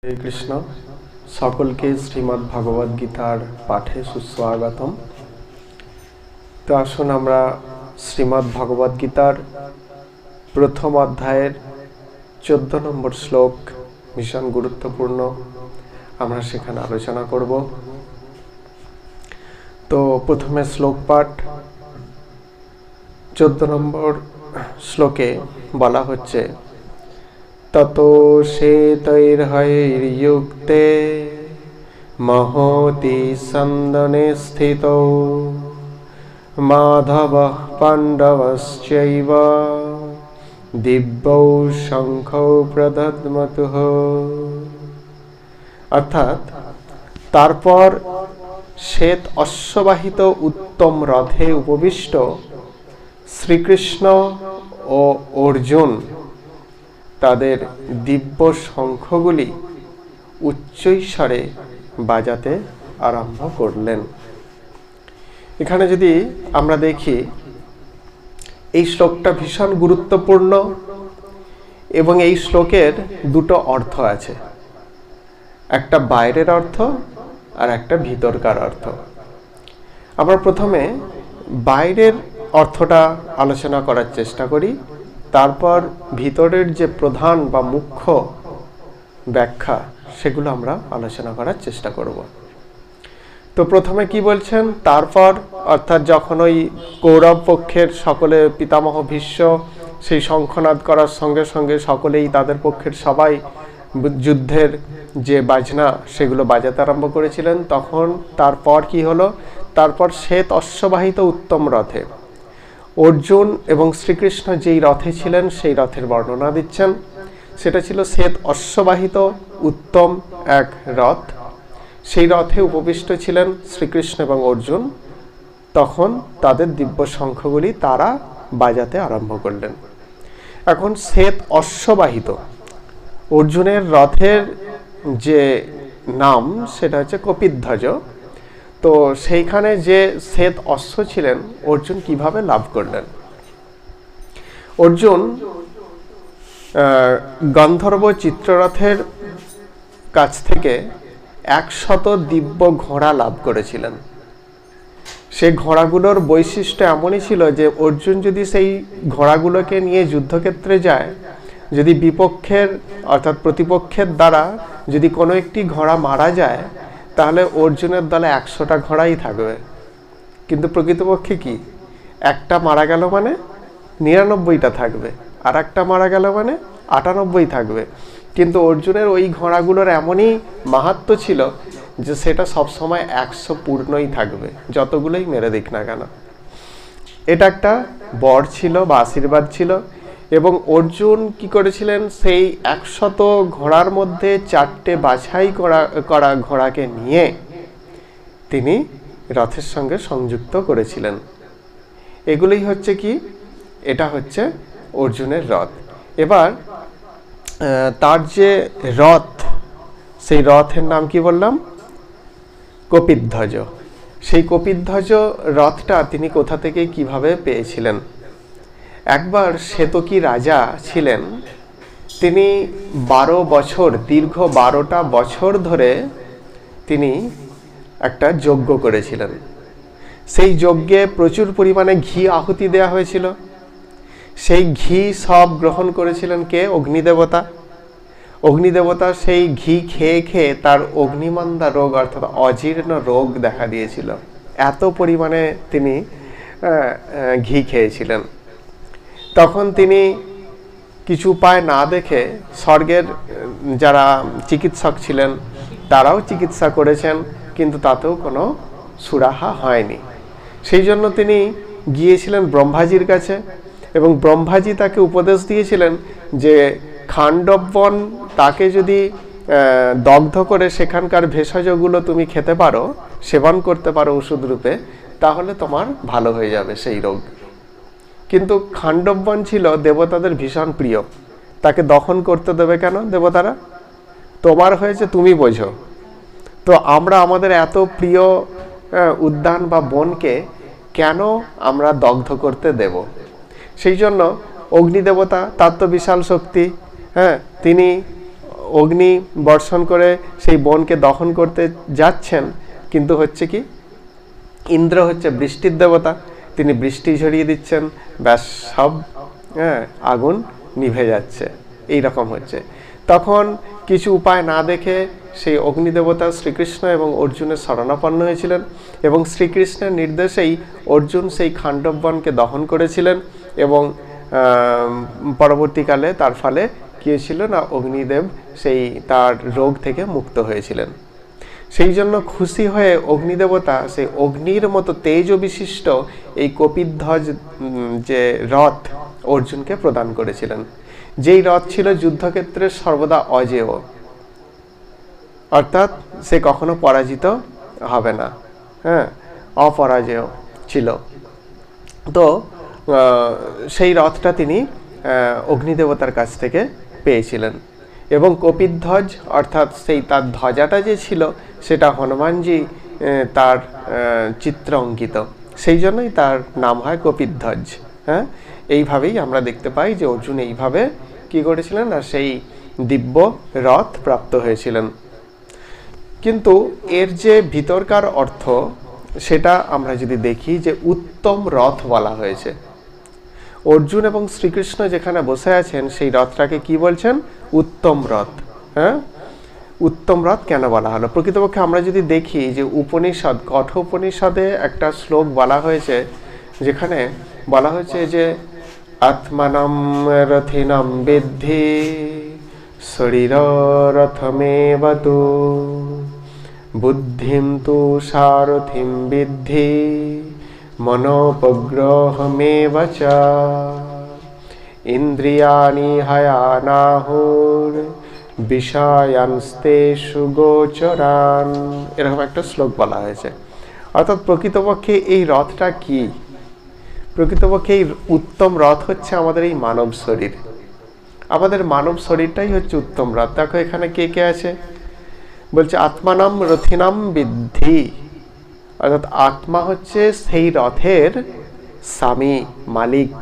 হরে কৃষ্ণ। সকলকে শ্রীমদ্ ভগবদ গীতার পাঠে সুস্বাগতম। তো আসুন আমরা শ্রীমদ্ ভগবদ গীতার প্রথম অধ্যায়ের 14 নম্বর শ্লোক ভীষণ গুরুত্বপূর্ণ, আমরা সেখানে আলোচনা করব। তো প্রথমে শ্লোক পাঠ। 14 নম্বর শ্লোকে বলা হচ্ছে, ততো শ্বেতৈর্হয়ৈর্যুক্তে মহতি সন্দনে স্থিতৌ মাধবঃ পাণ্ডবশ্চৈব দিব্যৌ শঙ্খৌ প্রদধ্মতুঃ। অর্থাৎ তারপর শ্বেত অশ্ববাহিত উত্তম রথে উপবিষ্ট শ্রীকৃষ্ণ ও অর্জুন তাদের দিব্য শঙ্খগুলি উচ্চৈঃস্বরে বাজাতে আরম্ভ করলেন। এখানে যদি আমরা দেখি, এই শ্লোকটা ভীষণ গুরুত্বপূর্ণ এবং এই শ্লোকের দুটো অর্থ আছে, একটা বাইরের অর্থ আর একটা ভিতরকার অর্থ। আমরা প্রথমে বাইরের অর্থটা আলোচনা করার চেষ্টা করি, তারপর ভিতরের যে প্রধান বা মুখ্য ব্যাখ্যা সেগুলো আমরা আলোচনা করার চেষ্টা করব। তো প্রথমে কি বলছেন, তারপর অর্থাৎ যখন ওই কৌরব পক্ষের সকলে পিতামহ ভীষ্ম সেই শঙ্খনাদ করার সঙ্গে সঙ্গে সকলেই তাদের পক্ষের সবাই যুদ্ধের যে বাজনা সেগুলো বাজাতে আরম্ভ করেছিলেন, তখন তারপর কি হলো, তারপর শ্বেত অশ্ববাহিত উত্তম রথে অর্জুন এবং শ্রীকৃষ্ণ যেই রথে ছিলেন সেই রথের বর্ণনা দিচ্ছেন। সেটা ছিল শ্বেত অশ্ববাহিত উত্তম এক রথ। সেই রথে উপবিষ্ট ছিলেন শ্রীকৃষ্ণ এবং অর্জুন। তখন তাদের দিব্য শঙ্খগুলি তারা বাজাতে আরম্ভ করলেন। এখন শ্বেত অশ্ববাহিত অর্জুনের রথের যে নাম সেটা হচ্ছে কপিধ্বজ। তো সেইখানে যে শ্বেত অশ্ব ছিলেন অর্জুন কিভাবে লাভ করলেন? অর্জুন গন্ধর্ব চিত্ররথের কাছ থেকে 100 দিব্য ঘোড়া লাভ করেছিলেন। সেই ঘোড়াগুলোর বৈশিষ্ট্য এমনই ছিল যে অর্জুন যদি সেই ঘোড়াগুলোকে নিয়ে যুদ্ধক্ষেত্রে যায়, যদি বিপক্ষের অর্থাৎ প্রতিপক্ষের দ্বারা যদি কোনো একটি ঘোড়া মারা যায়, তাহলে অর্জুনের দলে 100টা ঘোড়াই থাকবে। কিন্তু প্রকৃতপক্ষে কি, একটা মারা গেল মানে 99টা থাকবে, আর একটা মারা গেল মানে 98 থাকবে। কিন্তু অর্জুনের ওই ঘোড়াগুলোর এমনই মাহাত্ম্য ছিল যে সেটা সবসময় 100 পূর্ণই থাকবে, যতগুলোই মেরে দিক না কেন। এটা একটা বর ছিল বা আশীর্বাদ ছিল। এবং অর্জুন কি করেছিলেন, সেই 100 ঘোড়ার মধ্যে 4টে বাছাই করা ঘোড়াকে নিয়ে তিনি রথের সঙ্গে সংযুক্ত করেছিলেন। এগুলোই হচ্ছে কি, এটা হচ্ছে অর্জুনের রথ। এবার তার যে রথ, সেই রথের নাম কি বললাম, কপিধ্বজ। সেই কপিধ্বজ রথটা তিনি কোথা থেকে কিভাবে পেয়েছিলেন? একবার শ্বেতকী রাজা ছিলেন, তিনি 12 বছর, দীর্ঘ 12টা বছর ধরে তিনি একটা যজ্ঞ করেছিলেন। সেই যজ্ঞে প্রচুর পরিমাণে ঘি আহুতি দেওয়া হয়েছিল। সেই ঘি সব গ্রহণ করেছিলেন কে? অগ্নিদেবতা। অগ্নিদেবতা সেই ঘি খেয়ে খেয়ে তার অগ্নিমন্দা রোগ অর্থাৎ অজীর্ণ রোগ দেখা দিয়েছিল। এত পরিমাণে তিনি ঘি খেয়েছিলেন। তখন তিনি কিছু উপায় না দেখে স্বর্গের যারা চিকিৎসক ছিলেন তারাও চিকিৎসা করেছেন, কিন্তু তাতেও কোনো সুরাহা হয়নি। সেই জন্য তিনি গিয়েছিলেন ব্রহ্মাজির কাছে, এবং ব্রহ্মাজি তাকে উপদেশ দিয়েছিলেন যে খাণ্ডব বন, তাকে যদি দগ্ধ করে সেখানকার ভেষজগুলো তুমি খেতে পারো, সেবন করতে পারো ওষুধ রূপে, তাহলে তোমার ভালো হয়ে যাবে সেই রোগ। কিন্তু খাণ্ডব বন ছিল দেবতাদের ভীষণ প্রিয়, তাকে দহন করতে দেবে কেন দেবতারা? তোমার হয়েছে, তুমি বোঝো। তো আমরা আমাদের এত প্রিয় উদ্যান বা বনকে কেন আমরা দগ্ধ করতে দেব? সেই জন্য অগ্নিদেবতা, তার তো বিশাল শক্তি, তিনি অগ্নি বর্ষণ করে সেই বনকে দহন করতে যাচ্ছেন, কিন্তু হচ্ছে কি, ইন্দ্র হচ্ছে বৃষ্টির দেবতা, তিনি বৃষ্টি ঝরিয়ে দিচ্ছেন, ব্যাস সব আগুন নিভে যাচ্ছে। এই রকম হচ্ছে। তখন কিছু উপায় না দেখে সেই অগ্নিদেবতা শ্রীকৃষ্ণ এবং অর্জুনের শরণাপন্ন হয়েছিলেন, এবং শ্রীকৃষ্ণের নির্দেশেই অর্জুন সেই খাণ্ডব বনকে দহন করেছিলেন, এবং পরবর্তীকালে তার ফলে কী হয়েছিল না, অগ্নিদেব সেই তার রোগ থেকে মুক্ত হয়েছিলেন। সেই জন্য খুশি হয়ে অগ্নিদেবতা সেই অগ্নির মতো তেজ বিশিষ্ট এই কপিধ্বজ যে রথ অর্জুনকে প্রদান করেছিলেন, যেই রথ ছিল যুদ্ধক্ষেত্রে সর্বদা অজেয়, অর্থাৎ সে কখনো পরাজিত হবে না, অপরাজেয় ছিল। তো সেই রথটা তিনি অগ্নিদেবতার কাছ থেকে পেয়েছিলেন, এবং কপিধ্বজ অর্থাৎ সেই তার ধ্বজাটা যে ছিল সেটা হনুমানজি তার চিত্র অঙ্কিত, সেই জন্যই তার নাম হয় কপিধ্বজ। এইভাবেই আমরা দেখতে পাই যে অর্জুন এইভাবে কি করেছিলেন না, সেই দিব্য রথ প্রাপ্ত হয়েছিলেন। কিন্তু এর যে ভিতরকার অর্থ সেটা আমরা যদি দেখি, যে উত্তম রথ বলা হয়েছে। অর্জুন এবং শ্রীকৃষ্ণ যেখানে বসে আছেন সেই রথটাকে কি বলছেন, উত্তম রথ। উত্তম রথ কেন বলা হলো? প্রকৃতপক্ষে আমরা যদি দেখি যে উপনিষদ, কঠোপনিষদে একটা শ্লোক বলা হয়েছে, যেখানে বলা হয়েছে যে আত্মানম রথিনম বিদ্ধি শরীর রথমেব তু বুদ্ধিম তু সারথিম বিদ্ধি মনোপগ্রহমেব চ ইন্দ্রিয়াণি হয়ানাহুর বিষয়ান্স্তেষু গোচরান। এরকম একটা শ্লোক বলা হয়েছে। অর্থাৎ প্রকৃতপক্ষে এই রথটা কি? প্রকৃতপক্ষে এই উত্তম রথ হচ্ছে আমাদের এই মানব শরীর। আমাদের মানব শরীরটাই হচ্ছে উত্তম রথ। দেখো এখানে কে কে আছে, বলছে আত্মানাম রথিনাম বিদ্ধি, অর্থাৎ আত্মা হচ্ছে সেই রথের স্বামী, মালিক,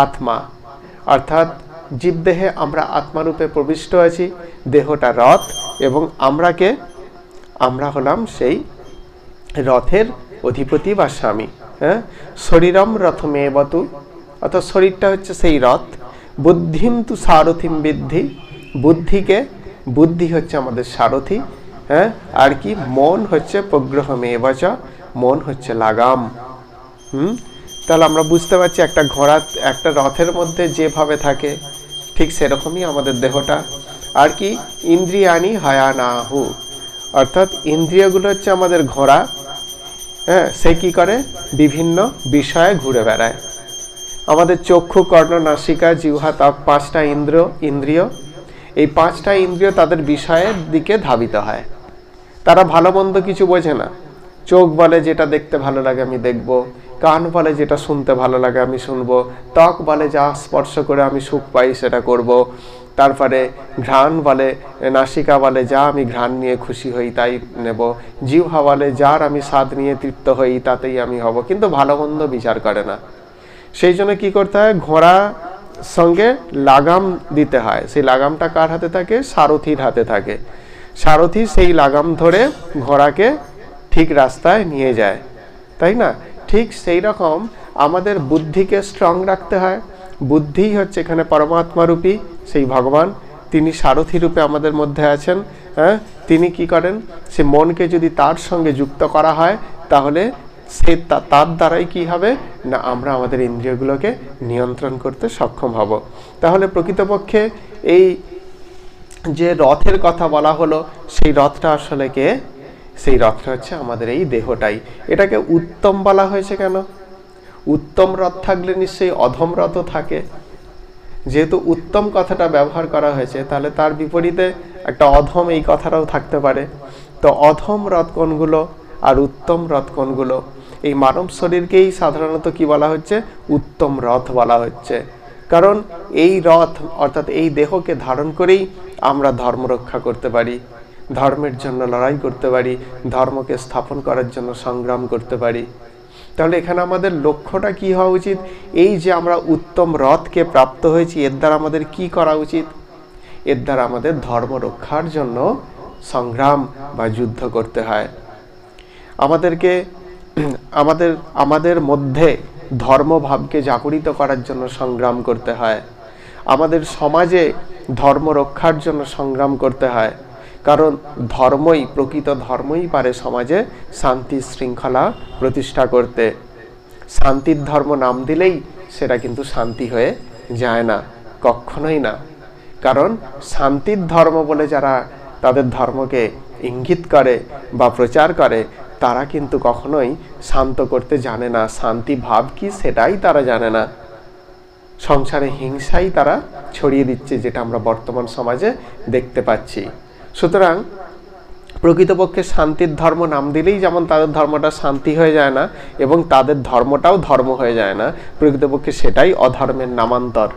আত্মা। অর্থাৎ জীবদেহে আমরা আত্মারূপে প্রবিষ্ট আছি, দেহটা রথ, এবং আমরা হলাম সেই রথের অধিপতি বা স্বামী। শরীরম রথমেবতু, অর্থাৎ শরীরটা হচ্ছে সেই রথ। বুদ্ধিম তু সারথিম বিদ্ধি, বুদ্ধি হচ্ছে আমাদের সারথি। আর কি, মন হচ্ছে প্রগ্রহমেবচ, মন হচ্ছে লাগাম। তাহলে আমরা বুঝতে পারছি একটা ঘোড়া একটা রথের মধ্যে যেভাবে থাকে ঠিক সেরকমই আমাদের দেহটা। আর কি, ইন্দ্রিয়াণি হয়ানাহু, অর্থাৎ ইন্দ্রিয়গুলো হচ্ছে আমাদের ঘোড়া। সে কি করে, বিভিন্ন বিষয়ে ঘুরে বেড়ায়। আমাদের চক্ষু, কর্ণ, নাসিকা, জিহ্বা, ত্বক, পাঁচটা ইন্দ্রিয়, এই পাঁচটা ইন্দ্রিয় তাদের বিষয়ের দিকে ধাবিত হয়। তারা ভালো মন্দ কিছু বোঝে না। চোখ বলে যেটা দেখতে ভালো লাগে আমি দেখব, কান বলে যেটা শুনতে ভালো লাগে আমি শুনবো, ত্বক বলে যা স্পর্শ করে আমি সুখ পাই সেটা করব, তারপরে ঘ্রাণ বলে, নাসিকা বলে যা আমি ঘ্রাণ নিয়ে খুশি হই তাই নেব, জিহ্বা বলে যার আমি স্বাদ নিয়ে তৃপ্ত হই তাতেই আমি হব, কিন্তু ভালো মন্দ বিচার করে না। সেই জন্য কি করতে হয়, ঘোড়া সঙ্গে লাগাম দিতে হয়। সেই লাগামটা কার হাতে থাকে, সারথির হাতে থাকে। সারথি সেই লাগাম ধরে ঘোড়াকে ঠিক রাস্তায় নিয়ে যায়, তাই না? ঠিক সেই রকম আমাদের বুদ্ধিকে স্ট্রং রাখতে হয়। বুদ্ধি হচ্ছে এখানে পরমাত্মা রূপী সেই ভগবান, তিনি সারথি রূপে আমাদের মধ্যে আছেন। তিনি কি করেন, সে মনকে যদি তার সঙ্গে যুক্ত করা হয় তাহলে সে তার দ্বারাই কি হবে না, আমরা আমাদের ইন্দ্রিয়গুলোকে নিয়ন্ত্রণ করতে সক্ষম হব। তাহলে প্রকৃতপক্ষে এই যে রথের কথা বলা হলো, সেই রথটা আসলে কে? সেই রথটা হচ্ছে আমাদের এই দেহটাই। এটাকে উত্তম বলা হয়েছে কেন? উত্তম রথ থাকলে নিশ্চয়ই অধম রথও থাকে। যেহেতু উত্তম কথাটা ব্যবহার করা হয়েছে, তাহলে তার বিপরীতে একটা অধম এই কথাটাও থাকতে পারে। তো অধম রথ কোনগুলো আর উত্তম রথ কোনগুলো? এই মানব শরীরকেই সাধারণত কি বলা হচ্ছে, উত্তম রথ বলা হচ্ছে। কারণ এই রথ অর্থাৎ এই দেহকে ধারণ করেই আমরা ধর্ম রক্ষা করতে পারি, ধর্মের জন্য লড়াই করতে পারি, ধর্মকে স্থাপন করার জন্য সংগ্রাম করতে পারি। তাহলে এখানে আমাদের লক্ষ্যটা কি হওয়া উচিত? এই যে আমরা উত্তম রথকে প্রাপ্ত হয়েছি, এর দ্বারা আমাদের কি করা উচিত? এর দ্বারা আমাদের ধর্ম রক্ষার জন্য সংগ্রাম বা যুদ্ধ করতে হয়। আমাদেরকে আমাদের মধ্যে ধর্মভাবকে জাগরিত করার জন্য সংগ্রাম করতে হয়। আমাদের সমাজে ধর্ম রক্ষার জন্য সংগ্রাম করতে হয়, কারণ প্রকৃত ধর্মই পারে সমাজে শান্তি শৃঙ্খলা প্রতিষ্ঠা করতে। শান্তির ধর্ম নাম দিলেই সেটা কিন্তু শান্তি হয়ে যায় না, কখনোই না। কারণ শান্তির ধর্ম বলে যারা তাদের ধর্মকে ইঙ্গিত করে বা প্রচার করে, তারা কিন্তু কখনোই শান্ত করতে জানে না। শান্তি ভাব কি সেটাই তারা জানে না। সংসারে হিংসাই তারা ছড়িয়ে দিচ্ছে, যেটা আমরা বর্তমান সমাজে দেখতে পাচ্ছি। সুতরাং প্রকৃতপক্ষে শান্তির ধর্ম নাম দিলেই যেমন তাদের ধর্মটা শান্তি হয়ে যায় না, এবং তাদের ধর্মটাও ধর্ম হয়ে যায় না, প্রকৃতপক্ষে সেটাই অধর্মের নামান্তর।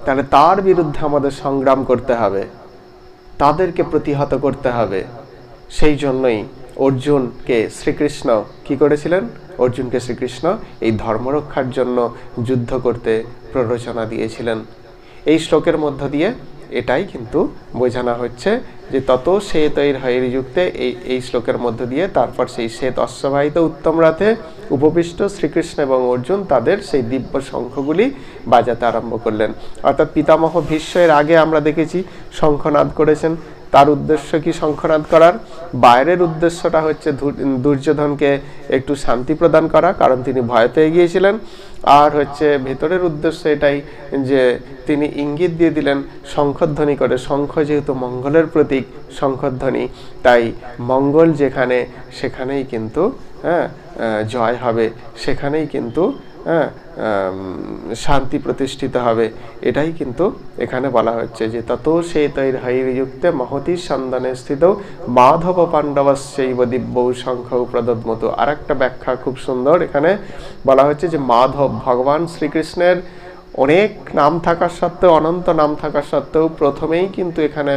তাহলে তার বিরুদ্ধে আমাদের সংগ্রাম করতে হবে, তাদেরকে প্রতিহত করতে হবে। সেই জন্যই অর্জুনকে শ্রীকৃষ্ণ কি করেছিলেন? অর্জুনকে শ্রীকৃষ্ণ এই ধর্ম রক্ষার জন্য যুদ্ধ করতে প্ররোচনা দিয়েছিলেন। এই শ্লোকের মধ্য দিয়ে এটাই কিন্তু বোঝানো হচ্ছে যে তত শ্বেতৈর হৈর্যুক্তে, এই শ্লোকের মধ্য দিয়ে তারপর সেই শ্বেত অশ্ববাহিত উত্তম রথে উপবিষ্ট শ্রীকৃষ্ণ এবং অর্জুন তাদের সেই দিব্য শঙ্খগুলি বাজাতে আরম্ভ করলেন। অর্থাৎ পিতামহ ভীষ্ম এর আগে আমরা দেখেছি শঙ্খনাদ করেছেন। তার উদ্দেশ্য কি শঙ্খনাদ করার? বাইরের উদ্দেশ্যটা হচ্ছে দুর্যোধনকে একটু শান্তি প্রদান করা, কারণ তিনি ভয় পেয়ে গিয়েছিলেন। আর হচ্ছে ভেতরের উদ্দেশ্য এটাই যে তিনি ইঙ্গিত দিয়ে দিলেন শঙ্খধ্বনি করে। শঙ্খ যেহেতু মঙ্গলের প্রতীক, শঙ্খধ্বনি, তাই মঙ্গল যেখানে সেখানেই কিন্তু জয় হবে, সেখানেই কিন্তু শান্তি প্রতিষ্ঠিত হবে। এটাই কিন্তু এখানে বলা হচ্ছে যে তত শ্বেতৈর হৈর্যুক্তে মহতি সন্দনে স্থিত মাধব পাণ্ডবস্যৈব দিব্যৌ শঙ্খৌ প্রদদ্মতু। আর একটা ব্যাখ্যা খুব সুন্দর এখানে বলা হচ্ছে যে মাধব, ভগবান শ্রীকৃষ্ণের অনেক নাম থাকা সত্ত্বেও, অনন্ত নাম থাকা সত্ত্বেও প্রথমেই কিন্তু এখানে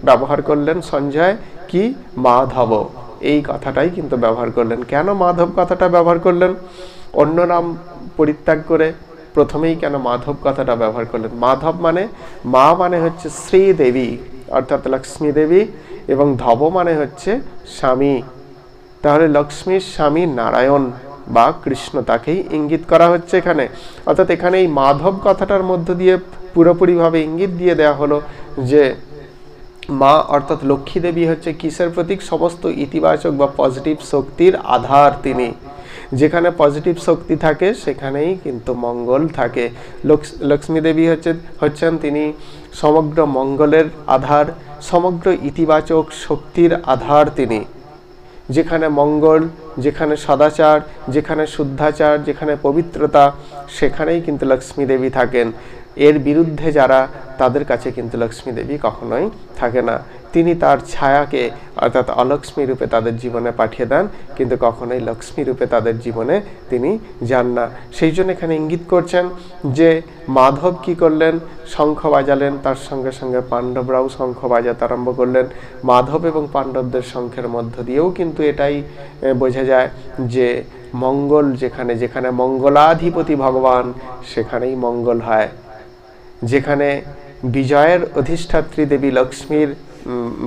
ব্যবহার করলেন সঞ্জয় কি? মাধব। এই কথাটাই কিন্তু ব্যবহার করলেন। কেন মাধব কথাটা ব্যবহার করলেন? অন্য নাম পরিত্যাগ করে প্রথমেই কেন মাধব কথাটা ব্যবহার করলেন? মাধব মানে, মা মানে হচ্ছে শ্রীদেবী অর্থাৎ লক্ষ্মী দেবী, এবং ধব মানে হচ্ছে স্বামী। তাহলে লক্ষ্মীর স্বামী নারায়ণ বা কৃষ্ণ, তাকেই ইঙ্গিত করা হচ্ছে এখানে। অর্থাৎ এখানে এই মাধব কথাটার মধ্য দিয়ে পুরোপুরিভাবে ইঙ্গিত দিয়ে দেওয়া হলো যে মা অর্থাৎ লক্ষ্মী দেবী হচ্ছে কিসের প্রতীক? সমস্ত ইতিবাচক বা পজিটিভ শক্তির আধার তিনি। যেখানে পজিটিভ শক্তি থাকে সেখানেই কিন্তু মঙ্গল থাকে। লক্ষ্মী দেবী হচ্ছেন তিনি সমগ্র মঙ্গলের আধার, সমগ্র ইতিবাচক শক্তির আধার তিনি। যেখানে মঙ্গল, যেখানে সদাচার, যেখানে শুদ্ধাচার, যেখানে পবিত্রতা, সেখানেই কিন্তু লক্ষ্মী দেবী থাকেন। এর বিরুদ্ধে যারা, তাদের কাছে কিন্তু লক্ষ্মী দেবী কখনোই থাকে না। তিনি তার ছায়াকে অর্থাৎ অলক্ষ্মী রূপে তাদের জীবনে পাঠিয়ে দেন, কিন্তু কখনোই লক্ষ্মী রূপে তাদের জীবনে তিনি যান না। সেই জন্য এখানে ইঙ্গিত করছেন যে মাধব কি করলেন? শঙ্খ বাজালেন, তার সঙ্গে সঙ্গে পাণ্ডবরাও শঙ্খ বাজাতে আরম্ভ করলেন। মাধব এবং পাণ্ডবদের শঙ্খের মধ্য দিয়েও কিন্তু এটাই বোঝা যায় যে মঙ্গল যেখানে, যেখানে মঙ্গলাধিপতি ভগবান, সেখানেই মঙ্গল হয়। যেখানে বিজয়ের অধিষ্ঠাত্রী দেবী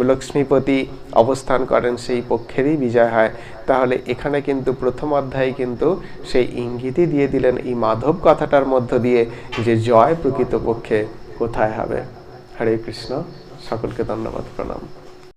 লক্ষ্মীপতি অবস্থান করেন, সেই পক্ষেরই বিজয় হয়। তাহলে এখানে কিন্তু প্রথম অধ্যায়ে কিন্তু সেই ইঙ্গিতই দিয়ে দিলেন এই মাধব কথাটার মধ্য দিয়ে যে জয় প্রকৃতপক্ষে কোথায় হবে। হরে কৃষ্ণ, সকলকে ধন্যবাদ, প্রণাম।